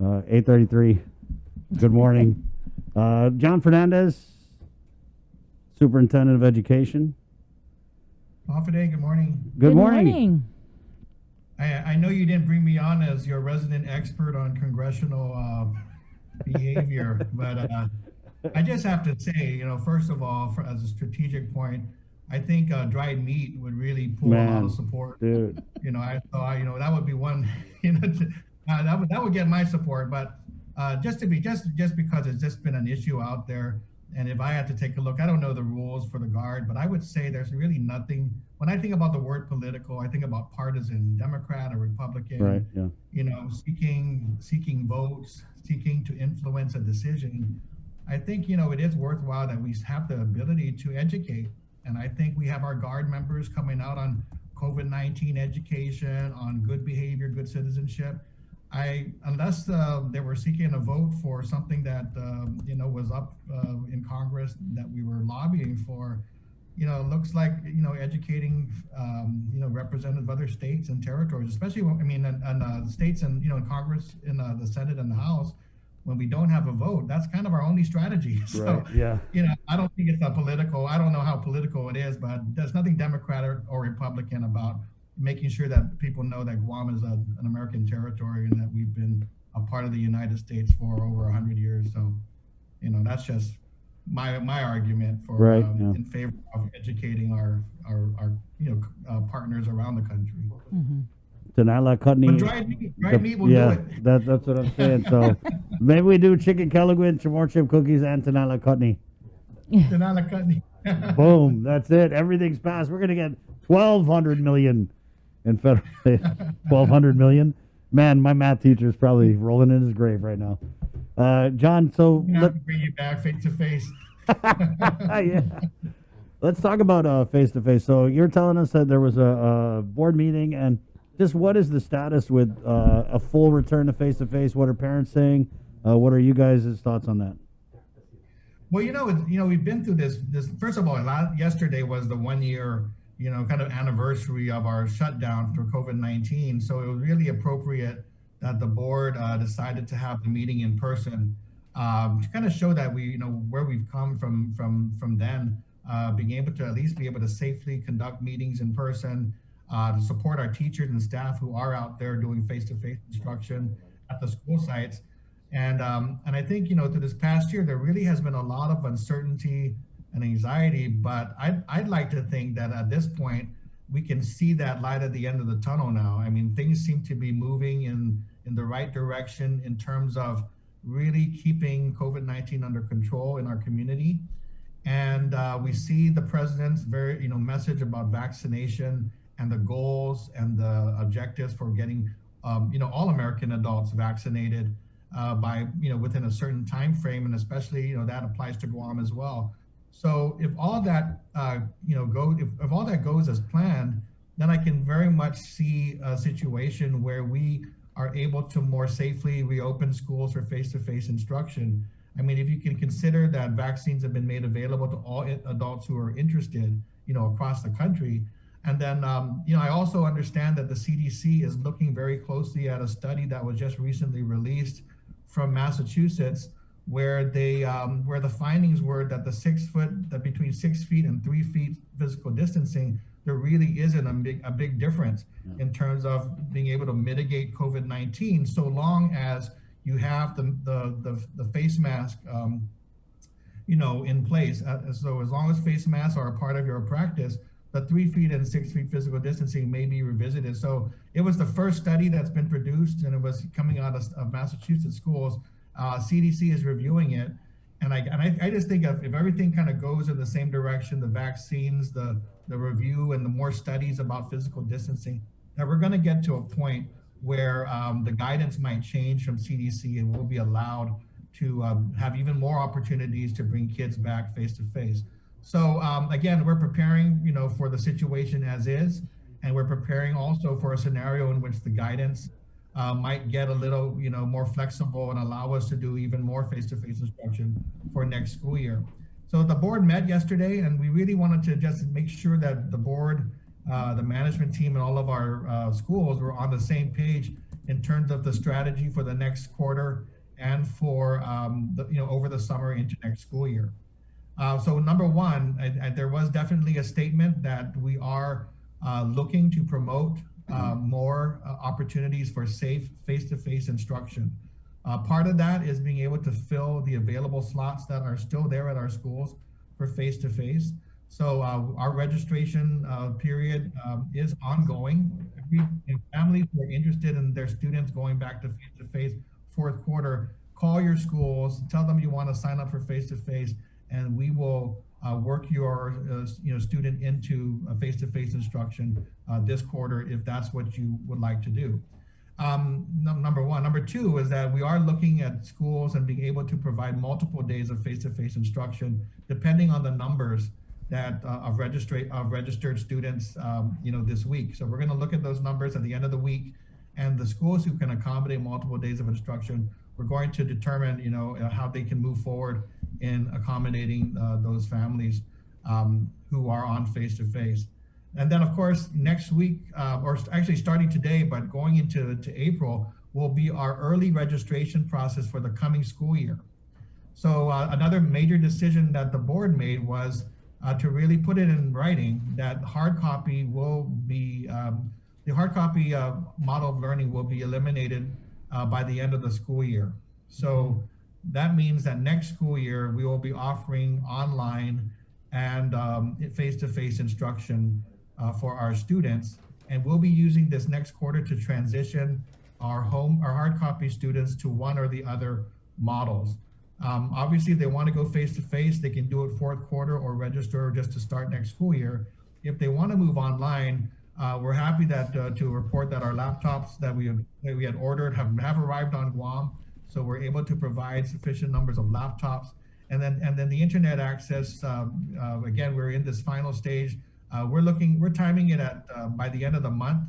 8:33. Good morning. Jon Fernandez, Superintendent of Education. Day, good morning. Good morning. I know you didn't bring me on as your resident expert on congressional behavior, but I just have to say, first of all, as a strategic point, I think dried meat would really pull a lot of support. Dude. I thought, that would be one, that would get my support. But just because it's just been an issue out there, and if I had to take a look, I don't know the rules for the Guard, but I would say there's really nothing. When I think about the word political, I think about partisan, Democrat or Republican. Right. Yeah. Seeking votes, seeking to influence a decision. I think it is worthwhile that we have the ability to educate. And I think we have our Guard members coming out on COVID-19 education, on good behavior, good citizenship. Unless they were seeking a vote for something that was up in Congress that we were lobbying for, it looks like educating representatives of other states and territories, especially and states and in Congress, in the Senate and the House. When we don't have a vote, that's kind of our only strategy. So, right, yeah. I don't think it's a political. I don't know how political it is, but there's nothing Democratic or Republican about making sure that people know that Guam is an American territory and that we've been a part of the United States for over 100 years. So, that's just my argument for right, in favor of educating our partners around the country. Mm-hmm. Tanala Cutney. But dried meat will do it. That's what I'm saying. So maybe we do chicken kelaguen, chamor chip cookies, and Tanala Cutney. Tanala Cutney. Boom. That's it. Everything's passed. We're gonna get 1,200 million in federal. 1,200 million. Man, my math teacher is probably rolling in his grave right now. Jon, so let's bring you back face to face. Yeah. Let's talk about face to face. So you're telling us that there was a board meeting, and just what is the status with a full return to face-to-face? What are parents saying? What are you guys' thoughts on that? Well, we've been through this. First of all, yesterday was the 1 year, kind of anniversary of our shutdown for COVID-19. So it was really appropriate that the board decided to have the meeting in person to kind of show that we, where we've come from then, being able to at least be able to safely conduct meetings in person. To support our teachers and staff who are out there doing face-to-face instruction at the school sites. And I think, through this past year, there really has been a lot of uncertainty and anxiety, but I'd like to think that at this point, we can see that light at the end of the tunnel now. I mean, things seem to be moving in the right direction in terms of really keeping COVID-19 under control in our community. And we see the president's very, message about vaccination and the goals and the objectives for getting, all American adults vaccinated by, within a certain time frame, and especially, that applies to Guam as well. So if all that, if all that goes as planned, then I can very much see a situation where we are able to more safely reopen schools for face-to-face instruction. I mean, if you can consider that vaccines have been made available to all adults who are interested, across the country. And then, I also understand that the CDC is looking very closely at a study that was just recently released from Massachusetts, where where the findings were that that between 6 feet and 3 feet physical distancing, there really isn't a big difference in terms of being able to mitigate COVID-19, so long as you have the face mask, in place. So as long as face masks are a part of your practice, the 3 feet and 6 feet physical distancing may be revisited. So it was the first study that's been produced, and it was coming out of Massachusetts schools. CDC is reviewing it. And I just think if everything kind of goes in the same direction, the vaccines, the review, and the more studies about physical distancing, that we're going to get to a point where the guidance might change from CDC, and we'll be allowed to have even more opportunities to bring kids back face to face. So again, we're preparing, for the situation as is, and we're preparing also for a scenario in which the guidance might get a little, more flexible and allow us to do even more face-to-face instruction for next school year. So the board met yesterday, and we really wanted to just make sure that the board, the management team, and all of our schools were on the same page in terms of the strategy for the next quarter and for over the summer into next school year. So number one, there was definitely a statement that we are looking to promote more opportunities for safe face-to-face instruction. Part of that is being able to fill the available slots that are still there at our schools for face-to-face. So our registration period is ongoing. Families who are interested in their students going back to face-to-face fourth quarter, call your schools, tell them you want to sign up for face-to-face, and we will work your student into a face-to-face instruction this quarter if that's what you would like to do. Number one. Number two is that we are looking at schools and being able to provide multiple days of face-to-face instruction depending on the numbers that of registered students this week. So we're going to look at those numbers at the end of the week, and the schools who can accommodate multiple days of instruction, we're going to determine how they can move forward in accommodating those families who are on face-to-face. And then of course next week, or actually starting today, but going into April, will be our early registration process for the coming school year. So another major decision that the board made was to really put it in writing that hard copy will be, the hard copy model of learning will be eliminated by the end of the school year. So that means that next school year, we will be offering online and face-to-face instruction for our students. And we'll be using this next quarter to transition our hard copy students to one or the other models. Obviously, if they want to go face-to-face, they can do it fourth quarter or register just to start next school year. If they want to move online, we're happy that to report that our laptops that we had ordered have arrived on Guam. So we're able to provide sufficient numbers of laptops. And then the internet access, again, we're in this final stage. We're timing it at by the end of the month.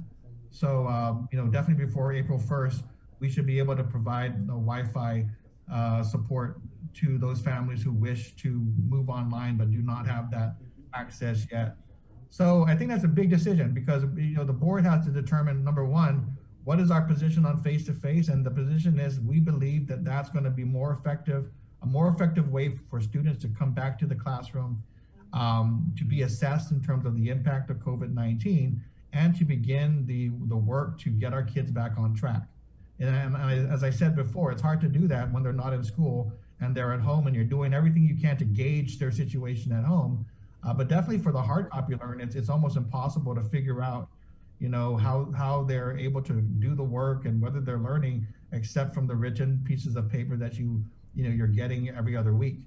So, definitely before April 1st, we should be able to provide Wi-Fi support to those families who wish to move online but do not have that access yet. So I think that's a big decision because the board has to determine, number one, what is our position on face-to-face, and the position is we believe that that's going to be a more effective way for students to come back to the classroom, to be assessed in terms of the impact of COVID-19, and to begin the work to get our kids back on track. And as I said before, it's hard to do that when they're not in school and they're at home and you're doing everything you can to gauge their situation at home. But definitely for the hard copy learning, it's almost impossible to figure out, how they're able to do the work and whether they're learning, except from the written pieces of paper that you're getting every other week.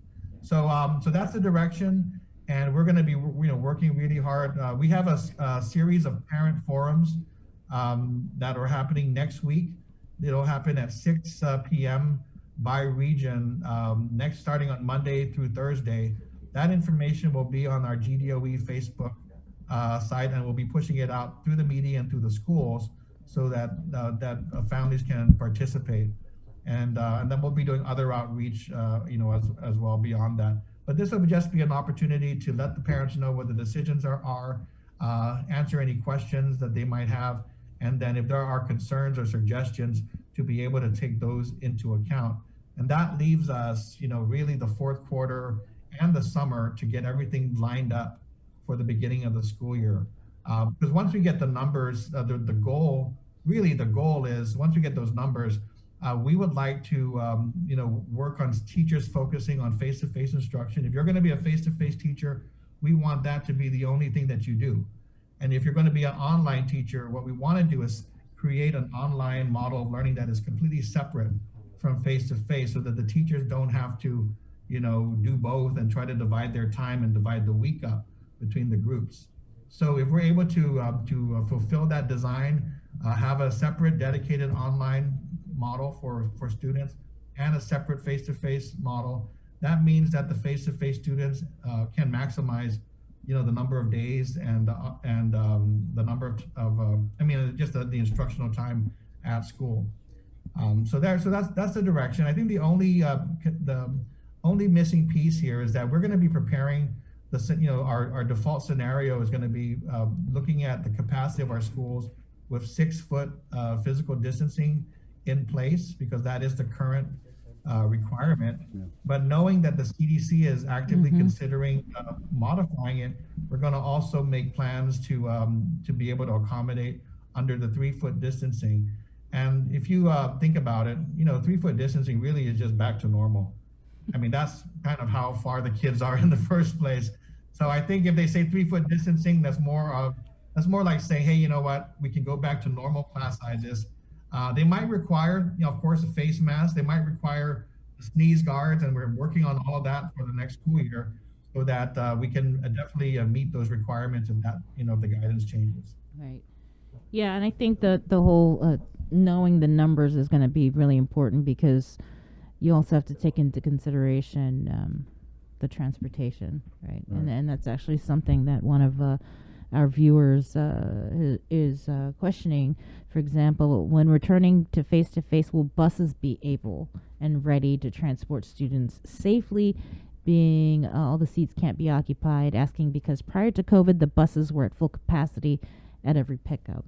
So that's the direction, and we're going to be working really hard. We have a series of parent forums that are happening next week. It'll happen at 6 p.m. by region, starting on Monday through Thursday. That information will be on our GDOE Facebook site, and we'll be pushing it out through the media and through the schools so that families can participate. And then we'll be doing other outreach, as well beyond that. But this will just be an opportunity to let the parents know what the decisions are, answer any questions that they might have, and then if there are concerns or suggestions, to be able to take those into account. And that leaves us, really the fourth quarter and the summer to get everything lined up for the beginning of the school year. Because once we get the numbers, the goal is, once we get those numbers, we would like to, work on teachers focusing on face-to-face instruction. If you're going to be a face-to-face teacher, we want that to be the only thing that you do. And if you're going to be an online teacher, what we want to do is create an online model of learning that is completely separate from face-to-face, so that the teachers don't have to, do both and try to divide their time and divide the week up between the groups. So if we're able to fulfill that design, have a separate dedicated online model for students and a separate face-to-face model, that means that the face-to-face students can maximize the number of days and the number of just the instructional time at school. So that's the direction. I think the only missing piece here is that we're going to be preparing our default scenario is going to be looking at the capacity of our schools with 6 foot physical distancing in place, because that is the current requirement. But knowing that the CDC is actively considering modifying it, we're going to also make plans to be able to accommodate under the 3 foot distancing. And if you think about it, 3 foot distancing really is just back to normal. I mean, that's kind of how far the kids are in the first place. So I think if they say 3 foot distancing, that's more like saying, hey, you know what, we can go back to normal class sizes. They might require, of course, a face mask. They might require sneeze guards, and we're working on all of that for the next school year, so that we can definitely meet those requirements if that, if the guidance changes. Right. Yeah, and I think that the whole knowing the numbers is going to be really important, because you also have to take into consideration the transportation, right? And that's actually something that one of our viewers is questioning. For example, when returning to face, will buses be able and ready to transport students safely, being all the seats can't be occupied, asking because prior to COVID, the buses were at full capacity at every pickup.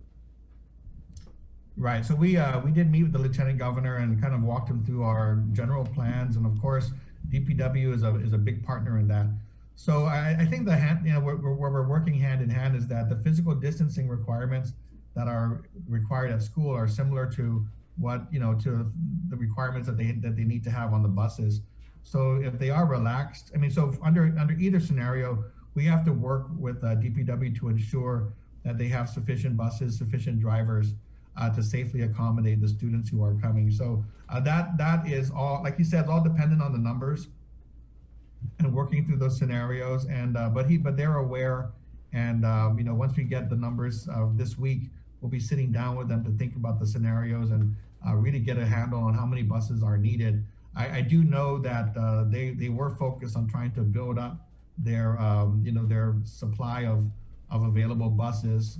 Right. So we did meet with the lieutenant governor and kind of walked him through our general plans, and of course, DPW is a big partner in that. So I think where we're working hand in hand is that the physical distancing requirements that are required at school are similar to what to the requirements that they need to have on the buses. So if they are relaxed, I mean, so under either scenario, we have to work with DPW to ensure that they have sufficient buses, sufficient drivers to safely accommodate the students who are coming. So that is all, like you said, it's all dependent on the numbers and working through those scenarios. And but they're aware. And once we get the numbers this week, we'll be sitting down with them to think about the scenarios and really get a handle on how many buses are needed. I do know that they were focused on trying to build up their their supply of available buses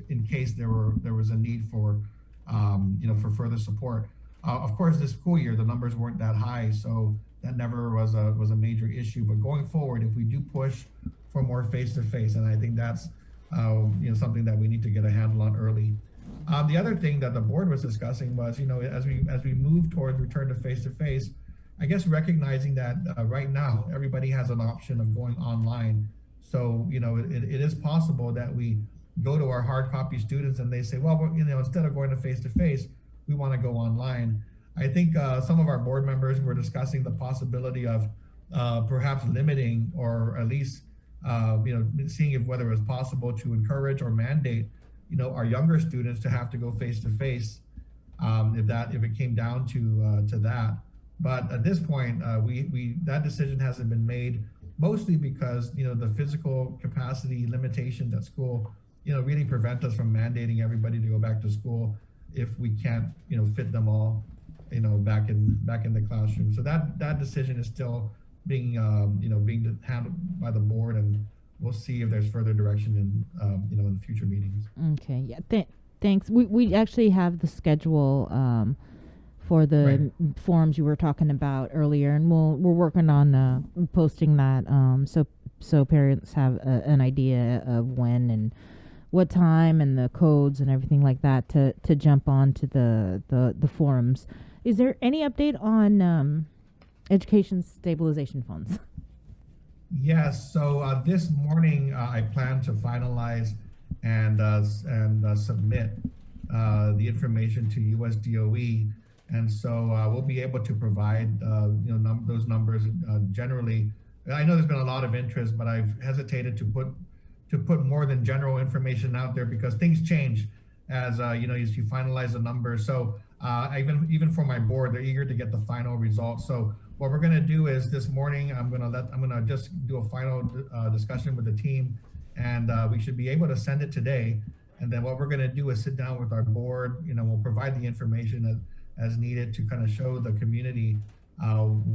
in case there was a need for for further support. Of course, this school year the numbers weren't that high, so that never was a major issue. But going forward, if we do push for more face-to-face, and I think that's something that we need to get a handle on early. The other thing that the board was discussing was, as we move towards return to face-to-face, I guess recognizing that right now everybody has an option of going online. So, it is possible that we go to our hard copy students and they say, well, instead of going to face-to-face, we want to go online. I think some of our board members were discussing the possibility of perhaps limiting, or at least seeing if whether it's possible to encourage or mandate our younger students to have to go face-to-face if it came down to that. But at this point, that decision hasn't been made, mostly because the physical capacity limitations at school really prevent us from mandating everybody to go back to school if we can't fit them all back in the classroom. So that decision is still being being handled by the board, and we'll see if there's further direction in future meetings. Okay. Yeah. Thanks. We actually have the schedule for the forums you were talking about earlier, and we're working on posting that so parents have an idea of when and what time and the codes and everything like that to jump on to the forums. Is there any update on education stabilization funds? Yes. So this morning I plan to finalize and submit the information to US DOE, and so we'll be able to provide those numbers generally. I know there's been a lot of interest, but I've hesitated to put more than general information out there because things change as as you finalize the numbers. So even for my board, they're eager to get the final results. So what we're going to do is this morning, I'm going to just do a final discussion with the team, and we should be able to send it today. And then what we're going to do is sit down with our board. We'll provide the information as needed to kind of show the community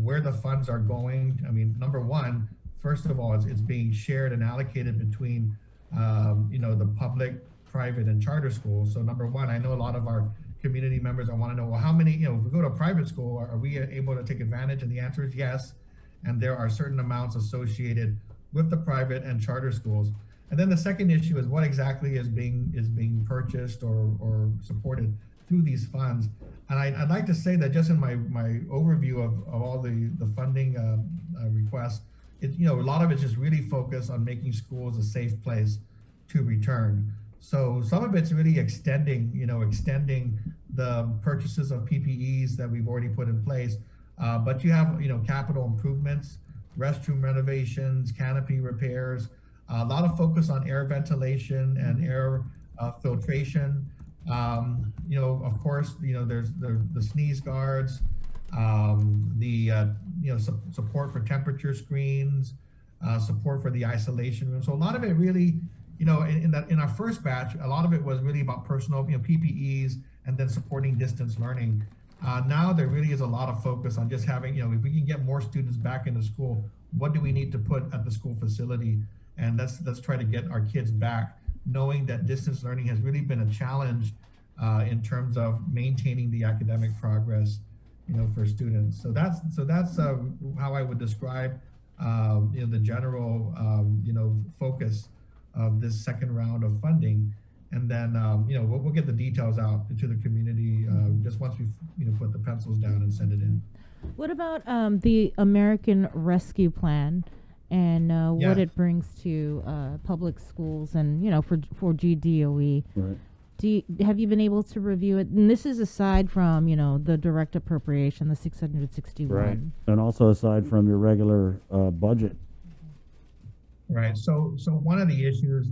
where the funds are going. I mean, number one, first of all, it's being shared and allocated between the public, private, and charter schools. So number one, I know a lot of our community members, I want to know, well, how many, if we go to a private school, are we able to take advantage? And the answer is yes. And there are certain amounts associated with the private and charter schools. And then the second issue is what exactly is being purchased or supported through these funds. And I'd like to say that just in my overview of all the funding requests, a lot of it's just really focused on making schools a safe place to return. So some of it's really extending the purchases of PPEs that we've already put in place. But you have, capital improvements, restroom renovations, canopy repairs, a lot of focus on air ventilation and air filtration. Of course, there's the sneeze guards, support for temperature screens, support for the isolation room. So a lot of it really, in our first batch, a lot of it was really about personal, PPEs, and then supporting distance learning. Now there really is a lot of focus on just having, if we can get more students back into school, what do we need to put at the school facility? And let's try to get our kids back, knowing that distance learning has really been a challenge in terms of maintaining the academic progress, for students. So that's how I would describe, the general, focus of this second round of funding. And then, we'll get the details out to the community just once we've, put the pencils down and send it in. What about the American Rescue Plan and what it brings to public schools and, for GDOE? Right. Have you been able to review it? And this is aside from, the direct appropriation, the 661. Right. And also aside from your regular budget. Right. So one of the issues,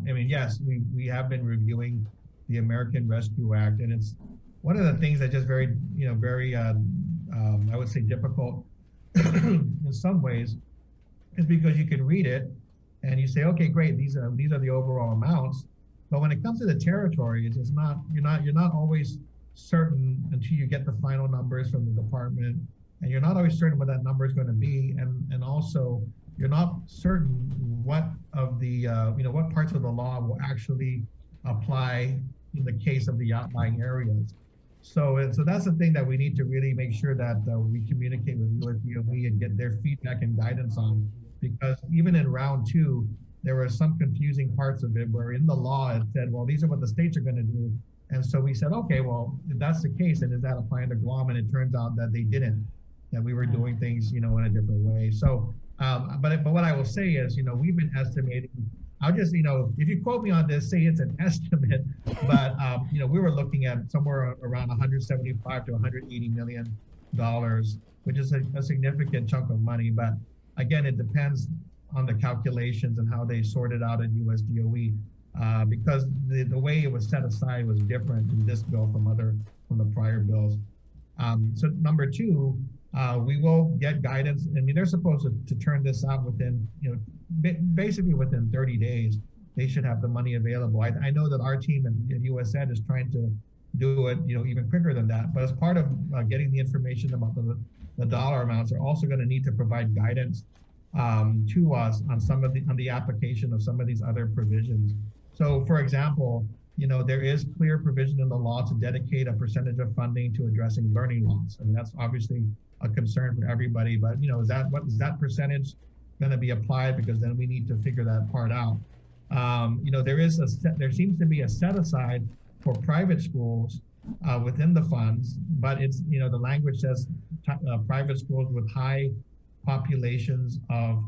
yes, we have been reviewing the American Rescue Act, and it's one of the things that just very, I would say difficult in some ways, is because you can read it and you say, okay, great, these are the overall amounts. But when it comes to the territories, you're not always certain until you get the final numbers from the department, and you're not always certain what that number is going to be, and also you're not certain what of the what parts of the law will actually apply in the case of the outlying areas. So that's the thing that we need to really make sure that we communicate with USDOE and get their feedback and guidance on, because even in round 2, there were some confusing parts of it where in the law it said, well, these are what the states are going to do. And so we said, okay, well, if that's the case, then is that applying to Guam? And it turns out that they didn't, that we were doing things, in a different way. So, but what I will say is, we've been estimating, I'll just, if you quote me on this, say it's an estimate, but, we were looking at somewhere around $175 to $180 million, which is a significant chunk of money. But again, it depends on the calculations and how they sorted out at USDOE, because the way it was set aside was different in this bill from the prior bills. So number 2, we will get guidance. I mean, they're supposed to turn this out within, basically within 30 days. They should have the money available. I know that our team at USED is trying to do it, even quicker than that. But as part of getting the information about the dollar amounts, they're also going to need to provide guidance to us on the application of some of these other provisions. So, for example, there is clear provision in the law to dedicate a percentage of funding to addressing learning loss. I mean, that's obviously a concern for everybody, but is that percentage going to be applied? Because then we need to figure that part out. There seems to be a set aside for private schools within the funds, but it's the language says private schools with high populations of,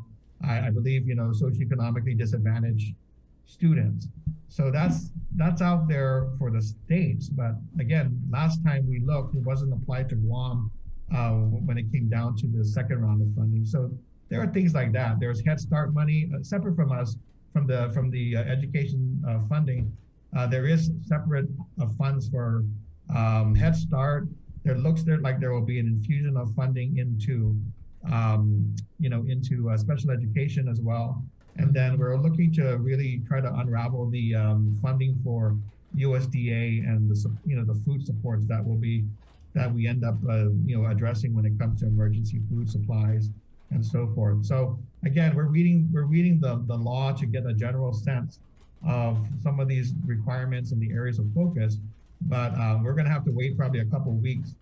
I believe, socioeconomically disadvantaged students. So that's out there for the states. But again, last time we looked, it wasn't applied to Guam when it came down to the second round of funding. So there are things like that. There's Head Start money separate from us, from the education funding. There is separate funds for Head Start. There looks like there will be an infusion of funding into special education as well. And then we're looking to really try to unravel the funding for USDA and the food supports that we end up addressing when it comes to emergency food supplies and so forth. So again, we're reading the law to get a general sense of some of these requirements and the areas of focus, but we're going to have to wait probably a couple of weeks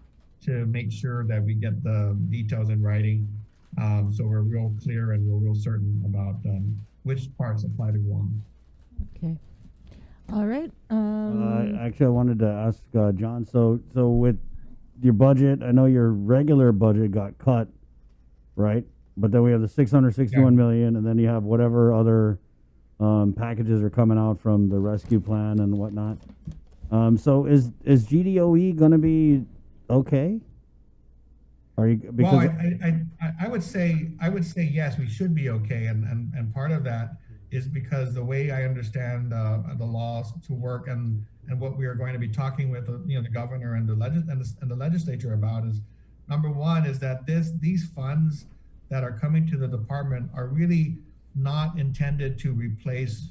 to make sure that we get the details in writing, so we're real clear and we're real certain about which parts apply to Guam. Okay. All right. Actually, I wanted to ask John. So with your budget, I know your regular budget got cut, right? But then we have the 661 million, and then you have whatever other packages are coming out from the rescue plan and whatnot. So is GDOE going to be okay? Are you because Well, I would say yes, we should be okay, and part of that is because the way I understand the laws to work and what we are going to be talking with the governor and the legislature about is, number one is that these funds that are coming to the department are really not intended to replace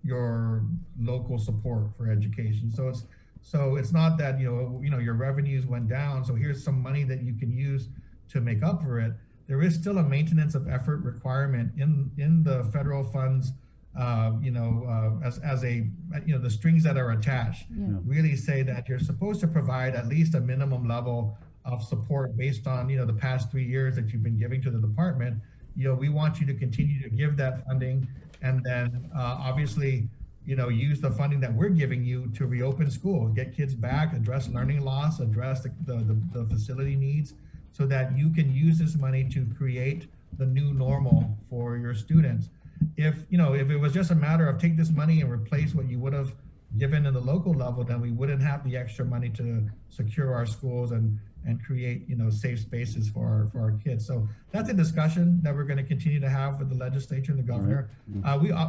your local support for education. So it's not that your revenues went down, so here's some money that you can use to make up for it. There is still a maintenance of effort requirement in the federal funds. As a the strings that are attached really say that you're supposed to provide at least a minimum level of support based on the past 3 years that you've been giving to the department. We want you to continue to give that funding, and then obviously use the funding that we're giving you to reopen schools, get kids back, address learning loss, address the facility needs, so that you can use this money to create the new normal for your students. If it was just a matter of take this money and replace what you would have given in the local level, then we wouldn't have the extra money to secure our schools and create safe spaces for our kids. So that's a discussion that we're going to continue to have with the legislature and the governor.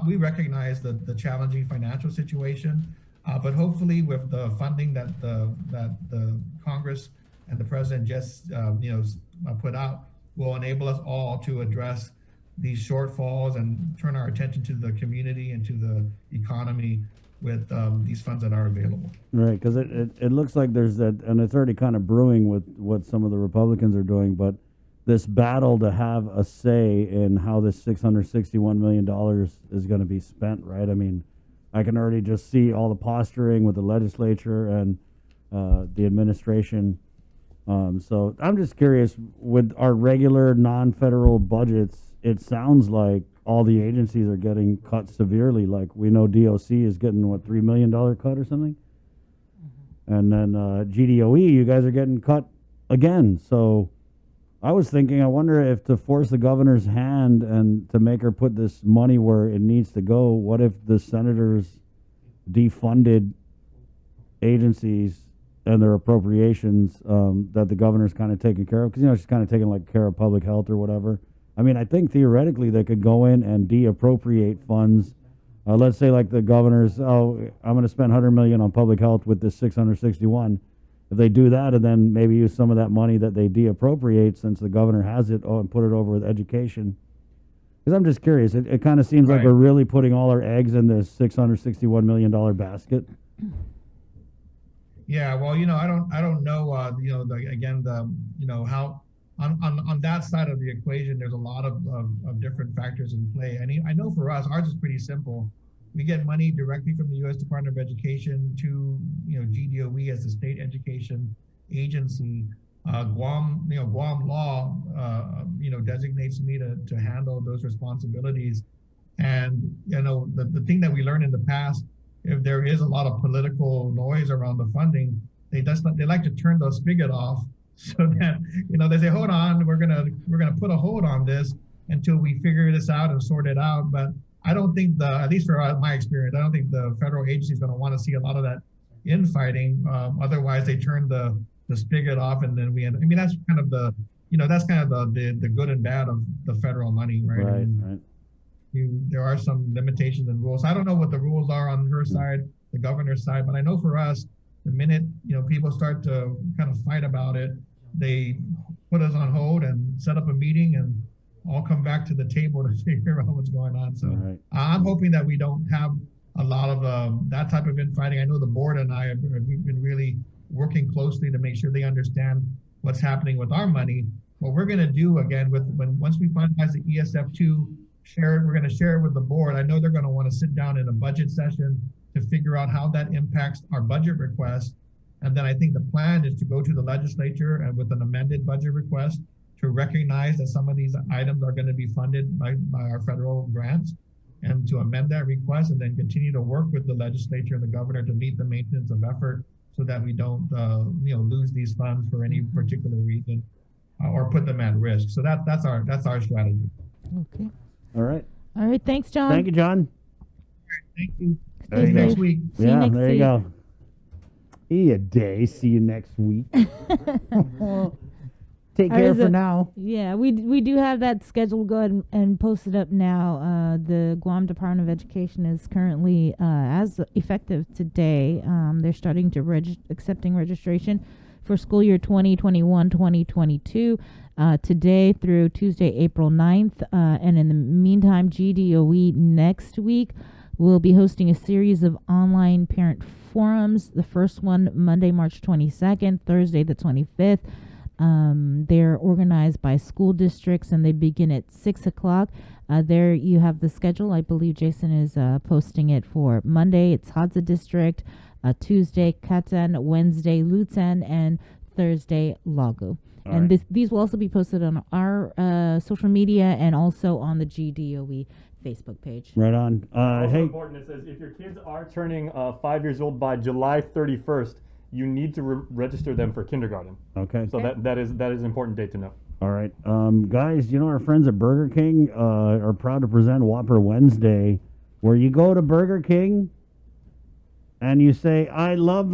We recognize the challenging financial situation, but hopefully with the funding that the Congress and the president just put out will enable us all to address these shortfalls and turn our attention to the community and to the economy with these funds that are available. Right, because it looks like there's that, and it's already kind of brewing with what some of the Republicans are doing, but this battle to have a say in how this $661 million is going to be spent, right? I mean, I can already just see all the posturing with the legislature and the administration. So I'm just curious, with our regular non-federal budgets, it sounds like all the agencies are getting cut severely. Like we know DOC is getting what, $3 million cut or something, and then GDOE, you guys are getting cut again. So I was thinking, I wonder if to force the governor's hand and to make her put this money where it needs to go, what if the senators defunded agencies and their appropriations that the governor's kind of taking care of? Because she's kind of taking like care of public health or whatever. I mean, I think theoretically they could go in and de-appropriate funds. Let's say like the governor's, I'm going to spend $100 million on public health with this 661. If they do that and then maybe use some of that money that they de-appropriate, since the governor has it, and put it over with education. Because I'm just curious, it kind of seems like we're really putting all our eggs in this $661 million basket. Yeah, well, I don't know, how on that side of the equation, there's a lot of different factors in play. I know for us, ours is pretty simple. We get money directly from the U.S. Department of Education to GDOE as the state education agency. Guam law designates me to handle those responsibilities. And the thing that we learned in the past, if there is a lot of political noise around the funding, they like to turn the spigot off, so that they say, hold on, we're gonna put a hold on this until we figure this out and sort it out. But I don't think at least for my experience, I don't think the federal agency is going to want to see a lot of that infighting. Otherwise, they turn the spigot off, and then we end. I mean, that's kind of the good and bad of the federal money, right? Right. There are some limitations and rules. I don't know what the rules are on her side, the governor's side, but I know for us, the minute people start to kind of fight about it, they put us on hold and set up a meeting and all come back to the table to figure out what's going on. So I'm hoping that we don't have a lot of that type of infighting. I know the board and I we've been really working closely to make sure they understand what's happening with our money. What we're going to do again once we finalize the ESF2, we're going to share it with the board. I know they're going to want to sit down in a budget session to figure out how that impacts our budget request. And then I think the plan is to go to the legislature and with an amended budget request to recognize that some of these items are going to be funded by our federal grants. and to amend that request, and then continue to work with the legislature and the governor to meet the maintenance of effort so that we don't, lose these funds for any particular reason or put them at risk. So that's our strategy. Okay. All right. All right. Thanks, John. Thank you, John. Thank you. There See you you go. next week. See you Yeah, next there you week. go. Day. See you next week. Take Or care is for it- now. Yeah, we do have that schedule. Go ahead and post it up now. The Guam Department of Education is currently, as effective today, they're starting to accepting registration for school year 2021-2022 today through Tuesday, April 9th. And in the meantime, GDOE next week will be hosting a series of online parent forums. The first one Monday, March 22nd, Thursday the 25th. They're organized by school districts and they begin at 6 o'clock. There you have the schedule. I believe Jason is posting it for Monday. It's Hadza District, Tuesday Katan, Wednesday Lutsen, and Thursday Lago. All And right. these will also be posted on our social media and also on the GDOE Facebook page. Right on. Also Hey, important, it says if your kids are turning 5 years old by July 31st, you need to register them for kindergarten. okay. So that is an important date to know. All right. Guys, our friends at Burger King are proud to present Whopper Wednesday, where you go to Burger King and you say, I love